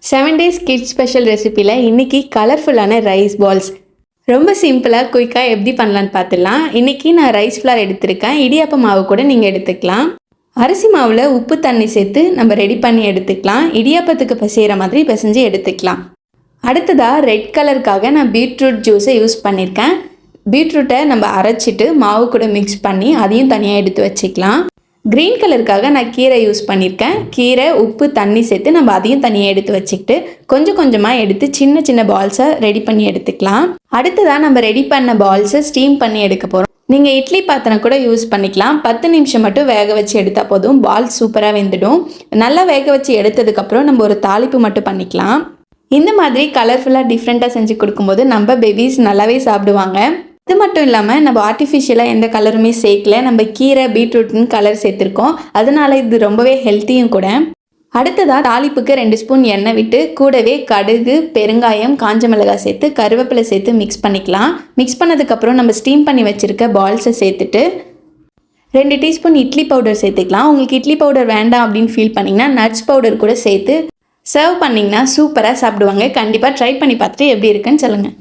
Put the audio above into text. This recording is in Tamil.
7 days kids ஸ்பெஷல் ரெசிபியில் இன்றைக்கி கலர்ஃபுல்லான ரைஸ் பால்ஸ் ரொம்ப சிம்பிளாக குயிக்காக எப்படி பண்ணலான்னு பார்த்துடலாம். இன்றைக்கி நான் ரைஸ் ஃப்ளார் எடுத்திருக்கேன். இடியாப்ப மாவு கூட நீங்கள் எடுத்துக்கலாம். அரிசி மாவில் உப்பு தண்ணி சேர்த்து நம்ம ரெடி பண்ணி எடுத்துக்கலாம். இடியாப்பத்துக்கு பிசைகிற மாதிரி பிசைஞ்சு எடுத்துக்கலாம். அடுத்ததாக ரெட் கலருக்காக நான் பீட்ரூட் ஜூஸை யூஸ் பண்ணியிருக்கேன். பீட்ரூட்டை நம்ம அரைச்சிட்டு மாவு கூட மிக்ஸ் பண்ணி அதையும் தனியாக எடுத்து வச்சுக்கலாம். க்ரீன் கலருக்காக நான் கீரை யூஸ் பண்ணியிருக்கேன். கீரை உப்பு தண்ணி சேர்த்து நம்ம அதையும் தனியாக எடுத்து வச்சுக்கிட்டு கொஞ்சம் கொஞ்சமாக எடுத்து சின்ன சின்ன பால்ஸை ரெடி பண்ணி எடுத்துக்கலாம். அடுத்ததாக நம்ம ரெடி பண்ண பால்ஸை ஸ்டீம் பண்ணி எடுக்க போகிறோம். நீங்கள் இட்லி பாத்திரம் கூட யூஸ் பண்ணிக்கலாம். 10 நிமிஷம் மட்டும் வேக வச்சு எடுத்தால் போதும். பால் சூப்பராக வெந்துடும். நல்லா வேக வச்சு எடுத்ததுக்கப்புறம் நம்ம ஒரு தாளிப்பு மட்டும் பண்ணிக்கலாம். இந்த மாதிரி கலர்ஃபுல்லாக டிஃப்ரெண்ட்டாக செஞ்சு கொடுக்கும்போது நம்ம பேபிஸ் நல்லாவே சாப்பிடுவாங்க. இது மட்டும் இல்லாமல் நம்ம ஆர்டிஃபிஷியலாக எந்த கலருமே சேர்க்கல. நம்ம கீரை பீட்ரூட்னு கலர் சேர்த்துருக்கோம். அதனால இது ரொம்பவே ஹெல்த்தியும் கூட. அடுத்ததாக தாளிப்புக்கு 2 ஸ்பூன் எண்ணெய் விட்டு கூடவே கடுகு, பெருங்காயம், காஞ்ச மிளகாய் சேர்த்து கருவேப்பிலை சேர்த்து மிக்ஸ் பண்ணிக்கலாம். மிக்ஸ் பண்ணதுக்கப்புறம் நம்ம ஸ்டீம் பண்ணி வச்சுருக்க பால்ஸை சேர்த்துட்டு 2 டீஸ்பூன் இட்லி பவுடர் சேர்த்துக்கலாம். உங்களுக்கு இட்லி பவுடர் வேண்டாம் அப்படின்னு ஃபீல் பண்ணிங்கன்னா நட்ஸ் பவுடர் கூட சேர்த்து சர்வ் பண்ணிங்கன்னா சூப்பராக சாப்பிடுவாங்க. கண்டிப்பாக ட்ரை பண்ணி பார்த்துட்டு எப்படி இருக்குன்னு சொல்லுங்கள்.